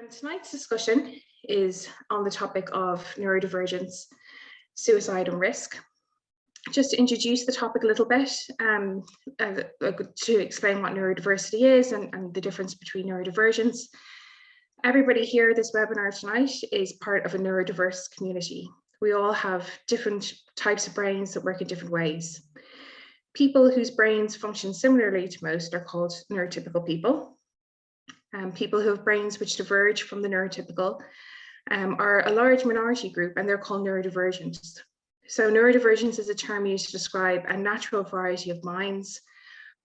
Tonight's discussion is on the topic of neurodivergence, suicide and risk. Just to introduce the topic a little bit, to explain what neurodiversity is and the difference between neurodivergence. Everybody here at this webinar tonight is part of a neurodiverse community. We all have different types of brains that work in different ways. People whose brains function similarly to most are called neurotypical people. People who have brains which diverge from the neurotypical are a large minority group, and they're called neurodivergent. So neurodivergence is a term used to describe a natural variety of minds,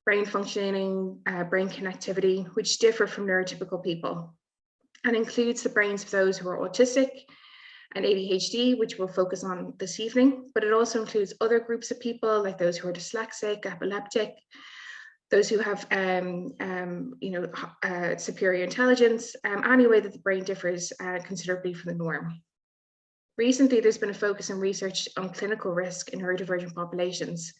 brain functioning, brain connectivity, which differ from neurotypical people, and includes the brains of those who are autistic and ADHD, which we'll focus on this evening, but it also includes other groups of people like those who are dyslexic, epileptic, those who have superior intelligence, any way that the brain differs considerably from the norm. Recently, there's been a focus in research on clinical risk in neurodivergent populations.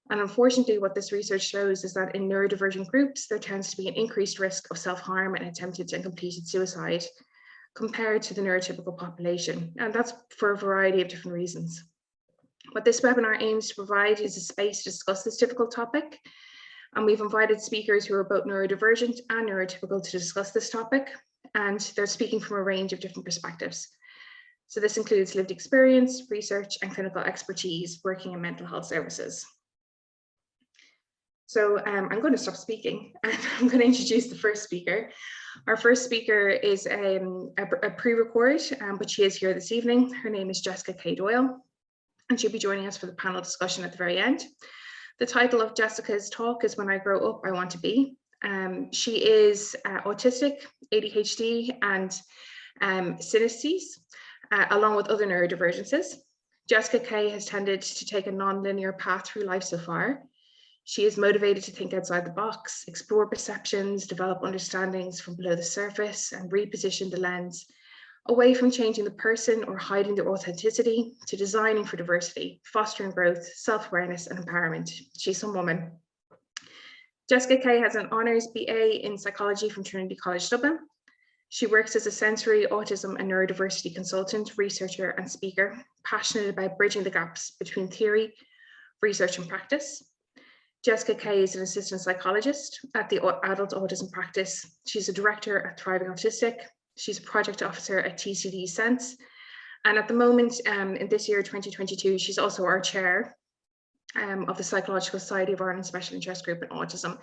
And unfortunately, what this research shows is that in neurodivergent groups, there tends to be an increased risk of self-harm and attempted and completed suicide compared to the neurotypical population. And that's for a variety of different reasons. What this webinar aims to provide is a space to discuss this difficult topic. And we've invited speakers who are both neurodivergent and neurotypical to discuss this topic. And they're speaking from a range of different perspectives. So this includes lived experience, research, and clinical expertise working in mental health services. So I'm going to stop speaking and I'm going to introduce the first speaker. Our first speaker is a pre-record, but she is here this evening. Her name is Jessica K. Doyle, and she'll be joining us for the panel discussion at the very end. The title of Jessica's talk is When I Grow Up, I Want to Be. She is autistic, ADHD, and synesthesia, along with other neurodivergences. Jessica K has tended to take a non-linear path through life so far. She is motivated to think outside the box, explore perceptions, develop understandings from below the surface, and reposition the lens away from changing the person or hiding their authenticity to designing for diversity, fostering growth, self-awareness, and empowerment. She's some woman. Jessica K has an honours BA in psychology from Trinity College Dublin. She works as a sensory autism and neurodiversity consultant, researcher, and speaker, passionate about bridging the gaps between theory, research, and practice. Jessica K is an assistant psychologist at the Adult Autism Practice. She's a director at Thriving Autistic. She's a project officer at TCD Sense. And at the moment, in this year, 2022, she's also our chair of the Psychological Society of Ireland Special Interest Group in Autism.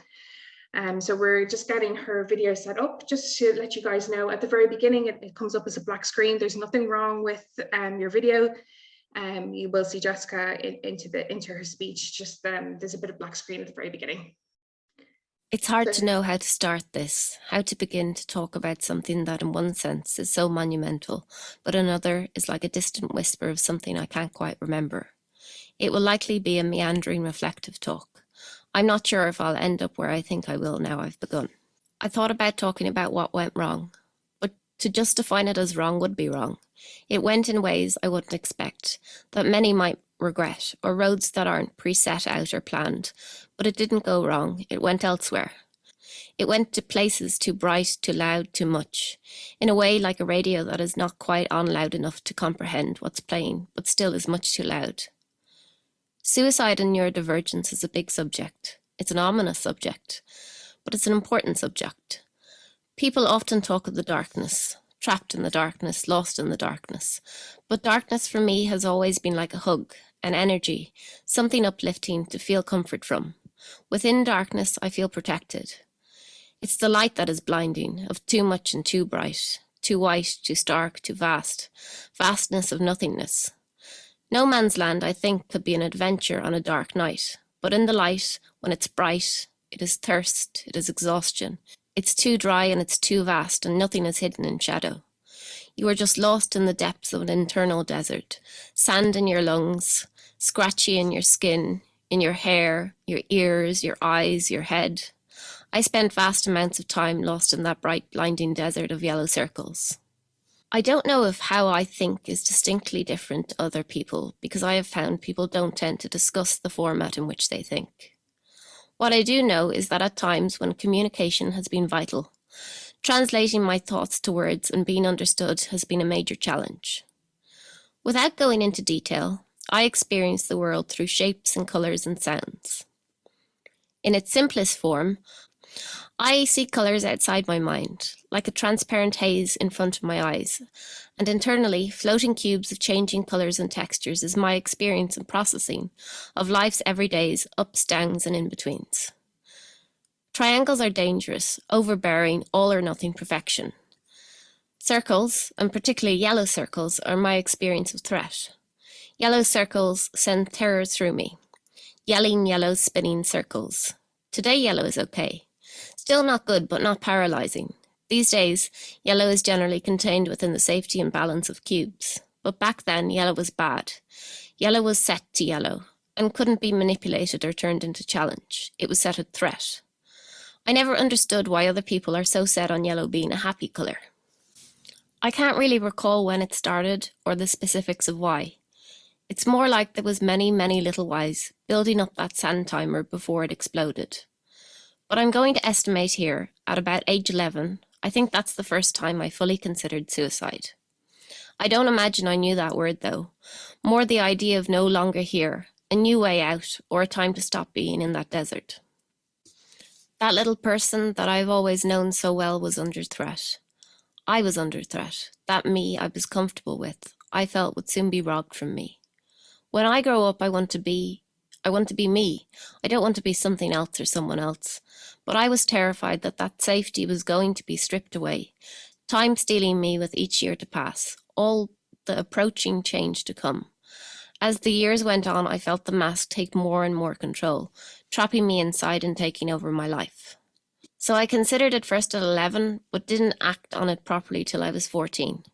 So we're just getting her video set up. Just to let you guys know, at the very beginning, it comes up as a black screen. There's nothing wrong with your video. You will see Jessica into her speech. Just there's a bit of black screen at the very beginning. It's hard to know how to start this, how to begin to talk about something that in one sense is so monumental, but another is like a distant whisper of something I can't quite remember. It will likely be a meandering reflective talk. I'm not sure if I'll end up where I think I will now I've begun. I thought about talking about what went wrong, but to just define it as wrong would be wrong. It went in ways I wouldn't expect, that many might regret, or roads that aren't preset out or planned, but it didn't go wrong, it went elsewhere. It went to places too bright, too loud, too much, in a way like a radio that is not quite on loud enough to comprehend what's playing, but still is much too loud. Suicide and neurodivergence is a big subject. It's an ominous subject, but it's an important subject. People often talk of the darkness, trapped in the darkness, lost in the darkness. But darkness for me has always been like a hug, an energy, something uplifting to feel comfort from. Within darkness, I feel protected. It's the light that is blinding, of too much and too bright, too white, too stark, too vast, vastness of nothingness. No man's land, I think, could be an adventure on a dark night, but in the light, when it's bright, it is thirst, it is exhaustion. It's too dry and it's too vast, and nothing is hidden in shadow. You are just lost in the depths of an internal desert, sand in your lungs, scratchy in your skin, in your hair, your ears, your eyes, your head. I spent vast amounts of time lost in that bright, blinding desert of yellow circles. I don't know if how I think is distinctly different to other people, because I have found people don't tend to discuss the format in which they think. What I do know is that at times when communication has been vital, Translating my thoughts to words and being understood has been a major challenge. Without going into detail, I experience the world through shapes and colours and sounds. In its simplest form, I see colours outside my mind, like a transparent haze in front of my eyes, and internally, floating cubes of changing colours and textures is my experience and processing of life's everydays, ups, downs, and in-betweens. Triangles are dangerous, overbearing, all-or-nothing perfection. Circles, and particularly yellow circles, are my experience of threat. Yellow circles send terror through me. Yelling yellow spinning circles. Today yellow is okay. Still not good, but not paralysing. These days, yellow is generally contained within the safety and balance of cubes. But back then, yellow was bad. Yellow was set to yellow, and couldn't be manipulated or turned into challenge. It was set at threat. I never understood why other people are so set on yellow being a happy colour. I can't really recall when it started or the specifics of why. It's more like there was many, many little whys building up that sand timer before it exploded. But I'm going to estimate here, at about age 11, I think that's the first time I fully considered suicide. I don't imagine I knew that word though, more the idea of no longer here, a new way out, or a time to stop being in that desert. That little person that I've always known so well was under threat. I was under threat. That me I was comfortable with, I felt would soon be robbed from me. When I grow up, I want to be me. I don't want to be something else or someone else. But I was terrified that that safety was going to be stripped away, time stealing me with each year to pass, all the approaching change to come. As the years went on, I felt the mask take more and more control, trapping me inside and taking over my life. So I considered it first at 11, but didn't act on it properly till I was 14.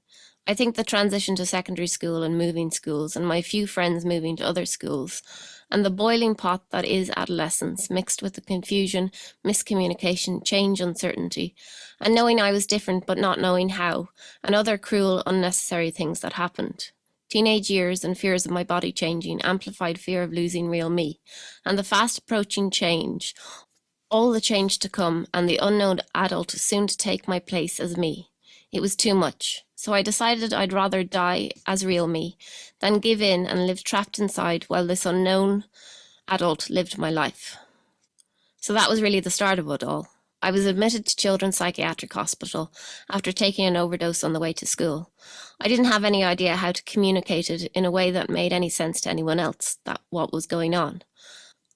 I think the transition to secondary school and moving schools, and my few friends moving to other schools, and the boiling pot that is adolescence, mixed with the confusion, miscommunication, change, uncertainty, and knowing I was different but not knowing how, and other cruel, unnecessary things that happened. Teenage years and fears of my body changing amplified fear of losing real me, and the fast approaching change, all the change to come, and the unknown adult soon to take my place as me. It was too much. So I decided I'd rather die as real me than give in and live trapped inside while this unknown adult lived my life. So that was really the start of it all. I was admitted to Children's Psychiatric Hospital after taking an overdose on the way to school. I didn't have any idea how to communicate it in a way that made any sense to anyone else, that what was going on.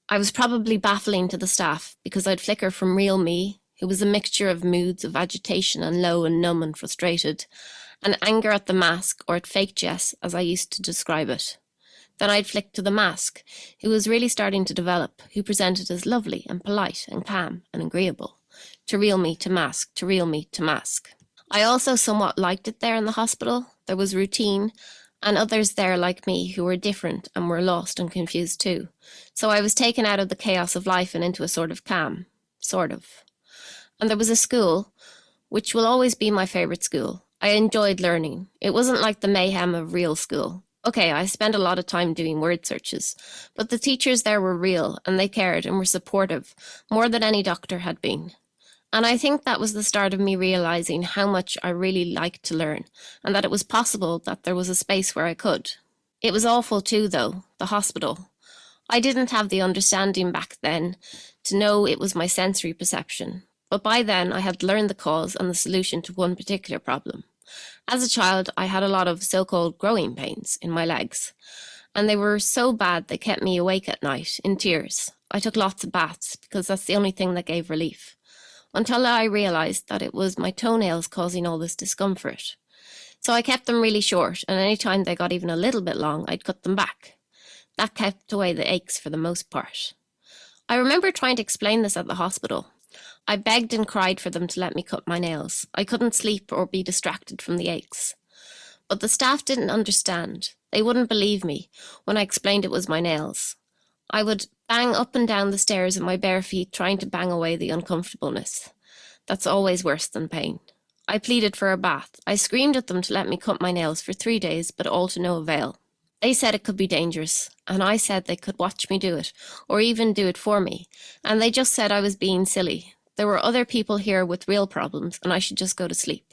I was probably baffling to the staff because I'd flicker from real me, who was a mixture of moods of agitation and low and numb and frustrated, and anger at the mask, or at fake Jess, as I used to describe it. Then I'd flick to the mask, who was really starting to develop, who presented as lovely and polite and calm and agreeable. To real me to mask, to real me to mask. I also somewhat liked it there in the hospital. There was routine, and others there like me who were different and were lost and confused too. So I was taken out of the chaos of life and into a sort of calm. Sort of. And there was a school, which will always be my favourite school. I enjoyed learning. It wasn't like the mayhem of real school. Okay, I spent a lot of time doing word searches, but the teachers there were real and they cared and were supportive, more than any doctor had been. And I think that was the start of me realising how much I really liked to learn, and that it was possible that there was a space where I could. It was awful too, though, the hospital. I didn't have the understanding back then to know it was my sensory perception, but by then I had learned the cause and the solution to one particular problem. As a child, I had a lot of so-called growing pains in my legs, and they were so bad they kept me awake at night, in tears. I took lots of baths, because that's the only thing that gave relief, until I realised that it was my toenails causing all this discomfort. So I kept them really short, and any time they got even a little bit long, I'd cut them back. That kept away the aches for the most part. I remember trying to explain this at the hospital. I begged and cried for them to let me cut my nails. I couldn't sleep or be distracted from the aches. But the staff didn't understand. They wouldn't believe me when I explained it was my nails. I would bang up and down the stairs in my bare feet, trying to bang away the uncomfortableness. That's always worse than pain. I pleaded for a bath. I screamed at them to let me cut my nails for 3 days, but all to no avail. They said it could be dangerous, and I said they could watch me do it, or even do it for me, and they just said I was being silly. There were other people here with real problems, and I should just go to sleep.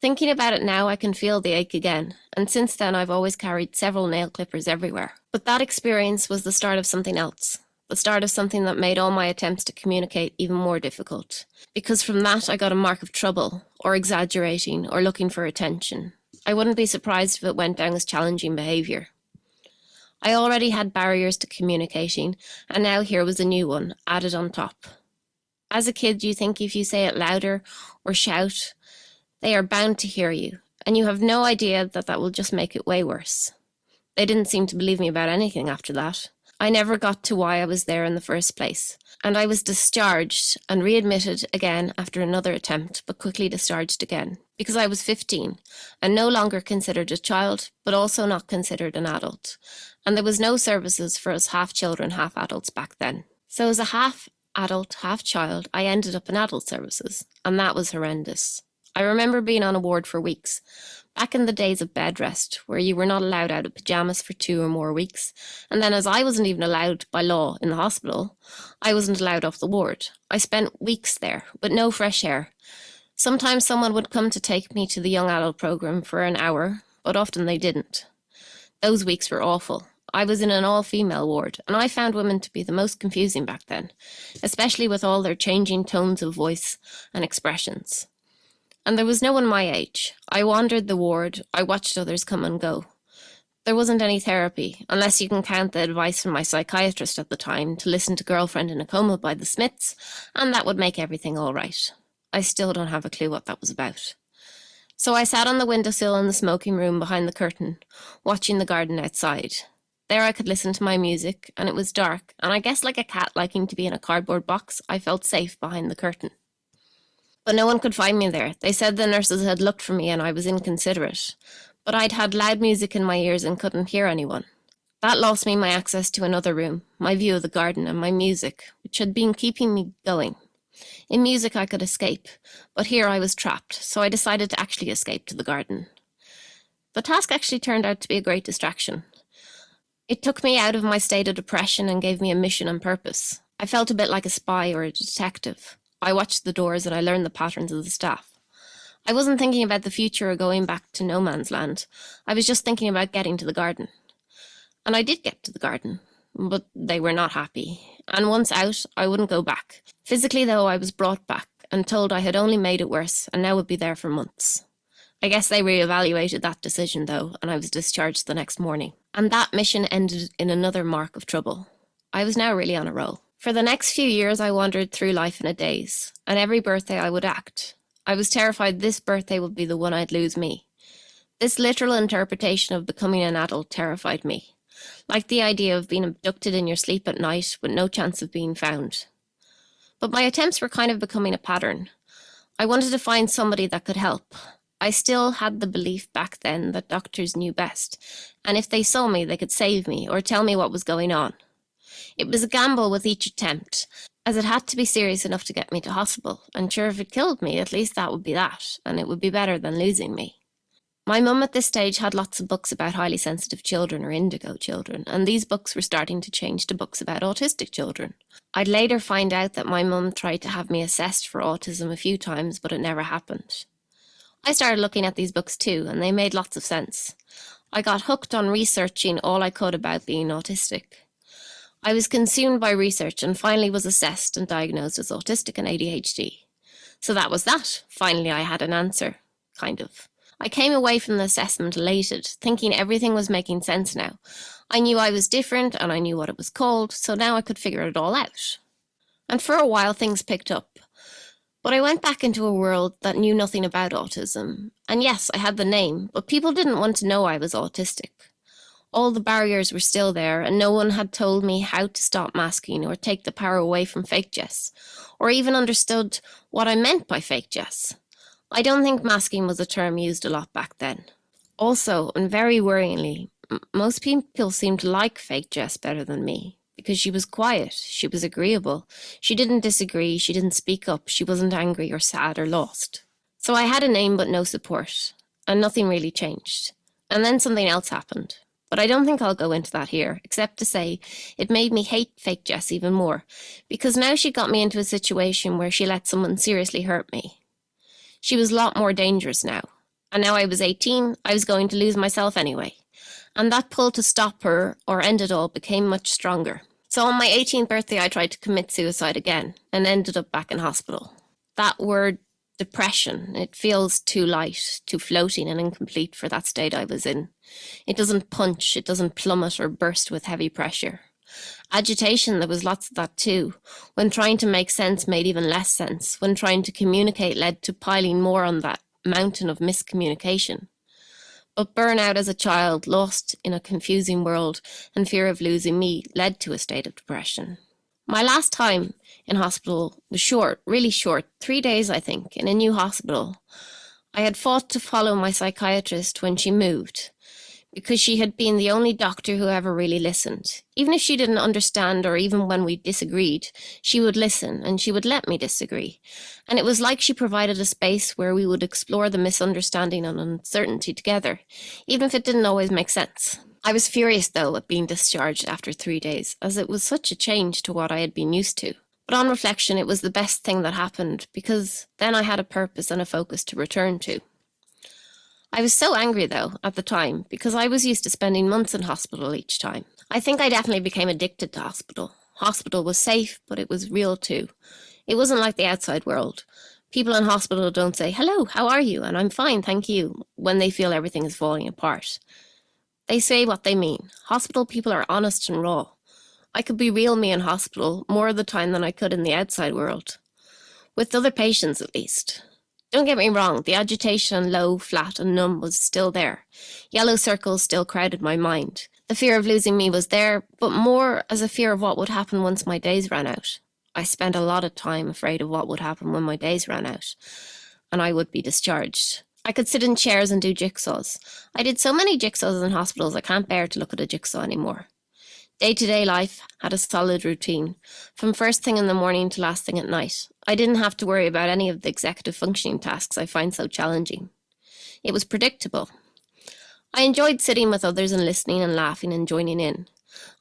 Thinking about it now, I can feel the ache again, and since then I've always carried several nail clippers everywhere. But that experience was the start of something else, the start of something that made all my attempts to communicate even more difficult. Because from that I got a mark of trouble, or exaggerating, or looking for attention. I wouldn't be surprised if it went down as challenging behaviour. I already had barriers to communicating, and now here was a new one, added on top. As a kid, you think if you say it louder or shout, they are bound to hear you, and you have no idea that that will just make it way worse. They didn't seem to believe me about anything after that. I never got to why I was there in the first place, and I was discharged and readmitted again after another attempt, but quickly discharged again, because I was 15 and no longer considered a child, but also not considered an adult. And there was no services for us half children, half adults back then. So as a half adult, half child, I ended up in adult services, and that was horrendous. I remember being on a ward for weeks, back in the days of bed rest, where you were not allowed out of pyjamas for 2 or more weeks, and then as I wasn't even allowed by law in the hospital, I wasn't allowed off the ward. I spent weeks there, with no fresh air. Sometimes someone would come to take me to the young adult programme for an hour, but often they didn't. Those weeks were awful. I was in an all-female ward, and I found women to be the most confusing back then, especially with all their changing tones of voice and expressions. And there was no one my age. I wandered the ward, I watched others come and go. There wasn't any therapy, unless you can count the advice from my psychiatrist at the time to listen to Girlfriend in a Coma by the Smiths, and that would make everything all right. I still don't have a clue what that was about. So I sat on the windowsill in the smoking room behind the curtain, watching the garden outside. There I could listen to my music, and it was dark, and I guess like a cat liking to be in a cardboard box, I felt safe behind the curtain. But no one could find me there. They said the nurses had looked for me and I was inconsiderate. But I'd had loud music in my ears and couldn't hear anyone. That lost me my access to another room, my view of the garden and my music, which had been keeping me going. In music I could escape, but here I was trapped, so I decided to actually escape to the garden. The task actually turned out to be a great distraction. It took me out of my state of depression and gave me a mission and purpose. I felt a bit like a spy or a detective. I watched the doors and I learned the patterns of the staff. I wasn't thinking about the future or going back to no man's land. I was just thinking about getting to the garden. And I did get to the garden, but they were not happy. And once out, I wouldn't go back. Physically, though, I was brought back and told I had only made it worse and now would be there for months. I guess they reevaluated that decision, though, and I was discharged the next morning. And that mission ended in another mark of trouble. I was now really on a roll. For the next few years, I wandered through life in a daze, and every birthday I would act. I was terrified this birthday would be the one I'd lose me. This literal interpretation of becoming an adult terrified me, like the idea of being abducted in your sleep at night with no chance of being found. But my attempts were kind of becoming a pattern. I wanted to find somebody that could help. I still had the belief back then that doctors knew best, and if they saw me, they could save me or tell me what was going on. It was a gamble with each attempt, as it had to be serious enough to get me to hospital, and sure, if it killed me, at least that would be that, and it would be better than losing me. My mum at this stage had lots of books about highly sensitive children or indigo children, and these books were starting to change to books about autistic children. I'd later find out that my mum tried to have me assessed for autism a few times, but it never happened. I started looking at these books too, and they made lots of sense. I got hooked on researching all I could about being autistic. I was consumed by research and finally was assessed and diagnosed as autistic and ADHD. So that was that. Finally, I had an answer. Kind of. I came away from the assessment elated, thinking everything was making sense now. I knew I was different and I knew what it was called, so now I could figure it all out. And for a while, things picked up. But I went back into a world that knew nothing about autism. And yes, I had the name, but people didn't want to know I was autistic. All the barriers were still there, and no one had told me how to stop masking or take the power away from fake Jess, or even understood what I meant by fake Jess. I don't think masking was a term used a lot back then. Also, and very worryingly, most people seemed to like fake Jess better than me, because she was quiet, she was agreeable, she didn't disagree, she didn't speak up, she wasn't angry or sad or lost. So I had a name but no support, and nothing really changed. And then something else happened. But I don't think I'll go into that here, except to say it made me hate fake Jess even more, because now she got me into a situation where she let someone seriously hurt me. She was a lot more dangerous now. And now I was 18, I was going to lose myself anyway. And that pull to stop her or end it all became much stronger. So on my 18th birthday, I tried to commit suicide again and ended up back in hospital. That word depression, it feels too light, too floating and incomplete for that state I was in. It doesn't punch, it doesn't plummet or burst with heavy pressure. Agitation, there was lots of that too. When trying to make sense made even less sense. When trying to communicate led to piling more on that mountain of miscommunication. But burnout as a child, lost in a confusing world, and fear of losing me led to a state of depression. My last time in hospital was short, really short, 3 days, I think, in a new hospital. I had fought to follow my psychiatrist when she moved, because she had been the only doctor who ever really listened. Even if she didn't understand, or even when we disagreed, she would listen and she would let me disagree. And it was like she provided a space where we would explore the misunderstanding and uncertainty together, even if it didn't always make sense. I was furious, though, at being discharged after 3 days, as it was such a change to what I had been used to. But on reflection, it was the best thing that happened, because then I had a purpose and a focus to return to. I was so angry, though, at the time, because I was used to spending months in hospital each time. I think I definitely became addicted to hospital. Hospital was safe, but it was real too. It wasn't like the outside world. People in hospital don't say, "Hello, how are you?" and "I'm fine, thank you," when they feel everything is falling apart. They say what they mean. Hospital people are honest and raw. I could be real me in hospital more of the time than I could in the outside world. With other patients, at least. Don't get me wrong, the agitation, low, flat and numb, was still there. Yellow circles still crowded my mind. The fear of losing me was there, but more as a fear of what would happen once my days ran out. I spent a lot of time afraid of what would happen when my days ran out, and I would be discharged. I could sit in chairs and do jigsaws. I did so many jigsaws in hospitals I can't bear to look at a jigsaw anymore. Day-to-day life had a solid routine, from first thing in the morning to last thing at night. I didn't have to worry about any of the executive functioning tasks I find so challenging. It was predictable. I enjoyed sitting with others and listening and laughing and joining in.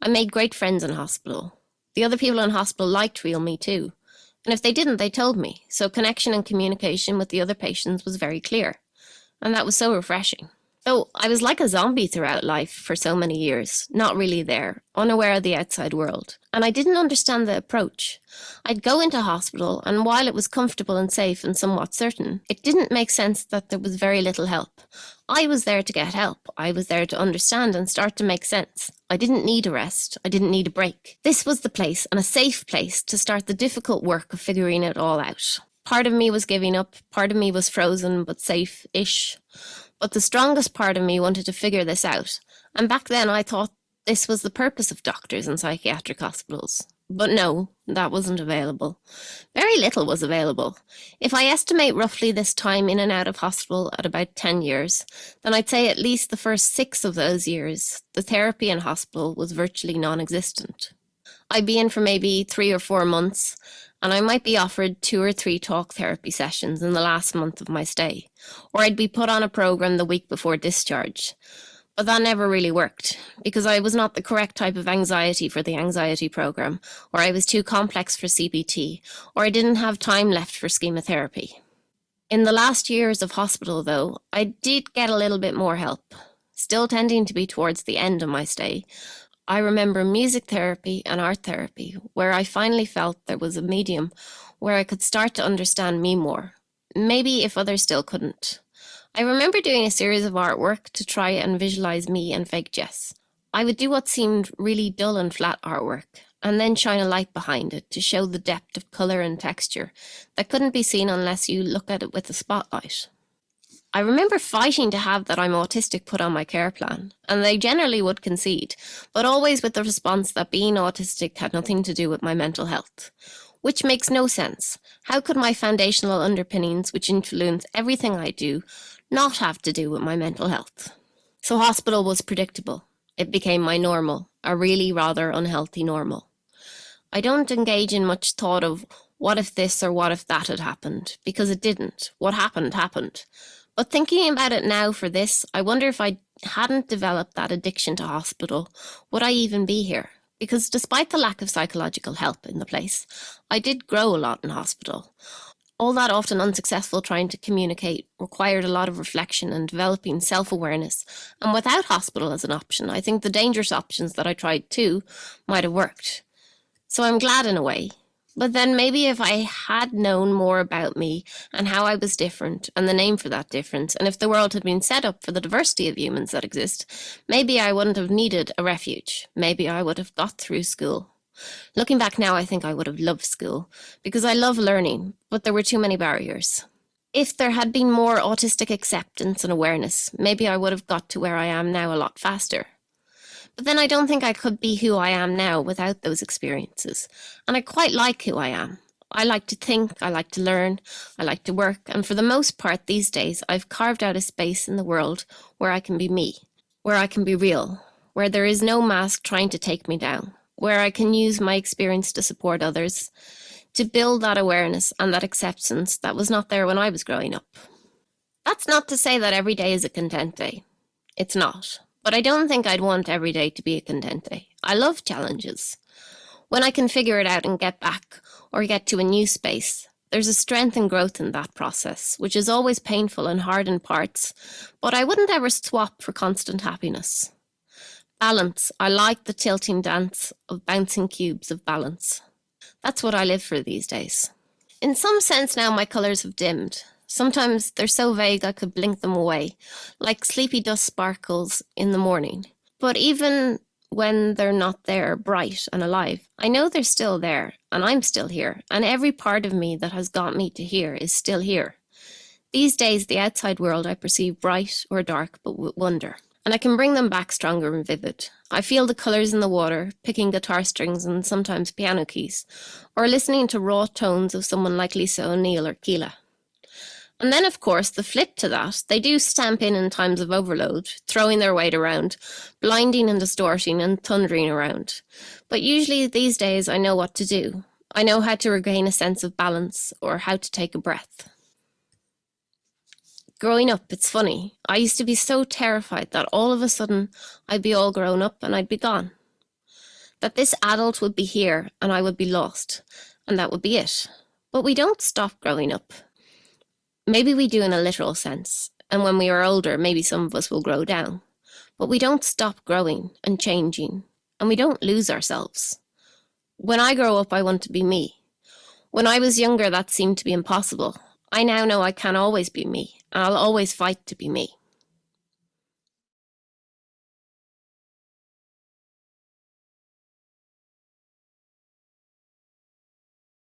I made great friends in hospital. The other people in hospital liked real me too. And if they didn't, they told me. So connection and communication with the other patients was very clear. And that was so refreshing. So I was like a zombie throughout life for so many years, not really there, unaware of the outside world. And I didn't understand the approach. I'd go into hospital, and while it was comfortable and safe and somewhat certain, it didn't make sense that there was very little help. I was there to get help. I was there to understand and start to make sense. I didn't need a rest. I didn't need a break. This was the place, and a safe place, to start the difficult work of figuring it all out. Part of me was giving up. Part of me was frozen, but safe-ish. But the strongest part of me wanted to figure this out. And back then I thought this was the purpose of doctors in psychiatric hospitals. But no, that wasn't available. Very little was available. If I estimate roughly this time in and out of hospital at about 10 years, then I'd say at least the first 6 of those years, the therapy in hospital was virtually non-existent. I'd be in for maybe 3 or 4 months, and I might be offered 2 or 3 talk therapy sessions in the last month of my stay, or I'd be put on a program the week before discharge. But that never really worked, because I was not the correct type of anxiety for the anxiety program, or I was too complex for CBT, or I didn't have time left for schemotherapy. In the last years of hospital, though, I did get a little bit more help, still tending to be towards the end of my stay. I remember music therapy and art therapy, where I finally felt there was a medium where I could start to understand me more, maybe if others still couldn't. I remember doing a series of artwork to try and visualize me and fake Jess. I would do what seemed really dull and flat artwork, and then shine a light behind it to show the depth of colour and texture that couldn't be seen unless you look at it with a spotlight. I remember fighting to have that I'm autistic put on my care plan, and they generally would concede, but always with the response that being autistic had nothing to do with my mental health. Which makes no sense. How could my foundational underpinnings, which influence everything I do, not have to do with my mental health? So hospital was predictable. It became my normal, a really rather unhealthy normal. I don't engage in much thought of what if this or what if that had happened, because it didn't. What happened, happened. But thinking about it now for this, I wonder if I hadn't developed that addiction to hospital, would I even be here? Because despite the lack of psychological help in the place, I did grow a lot in hospital. All that often unsuccessful trying to communicate required a lot of reflection and developing self-awareness. And without hospital as an option, I think the dangerous options that I tried too might have worked. So I'm glad in a way. But then maybe if I had known more about me and how I was different and the name for that difference, and if the world had been set up for the diversity of humans that exist, maybe I wouldn't have needed a refuge. Maybe I would have got through school. Looking back now, I think I would have loved school because I love learning, but there were too many barriers. If there had been more autistic acceptance and awareness, maybe I would have got to where I am now a lot faster. But then I don't think I could be who I am now without those experiences. And I quite like who I am. I like to think, I like to learn, I like to work, and for the most part these days, I've carved out a space in the world where I can be me, where I can be real, where there is no mask trying to take me down, where I can use my experience to support others, to build that awareness and that acceptance that was not there when I was growing up. That's not to say that every day is a content day. It's not. But I don't think I'd want every day to be a content day. I love challenges. When I can figure it out and get back or get to a new space, there's a strength and growth in that process, which is always painful and hard in parts, but I wouldn't ever swap for constant happiness. Balance. I like the tilting dance of bouncing cubes of balance. That's what I live for these days. In some sense now my colours have dimmed. Sometimes they're so vague I could blink them away, like sleepy dust sparkles in the morning. But even when they're not there, bright and alive, I know they're still there, and I'm still here, and every part of me that has got me to here is still here. These days, the outside world I perceive bright or dark, but with wonder. And I can bring them back stronger and vivid. I feel the colours in the water, picking guitar strings and sometimes piano keys, or listening to raw tones of someone like Lisa O'Neill or Keela. And then, of course, the flip to that, they do stamp in times of overload, throwing their weight around, blinding and distorting and thundering around. But usually these days I know what to do. I know how to regain a sense of balance or how to take a breath. Growing up, it's funny. I used to be so terrified that all of a sudden I'd be all grown up and I'd be gone. That this adult would be here and I would be lost, and that would be it. But we don't stop growing up. Maybe we do in a literal sense, and when we are older, maybe some of us will grow down. But we don't stop growing and changing, and we don't lose ourselves. When I grow up, I want to be me. When I was younger, that seemed to be impossible. I now know I can always be me, and I'll always fight to be me.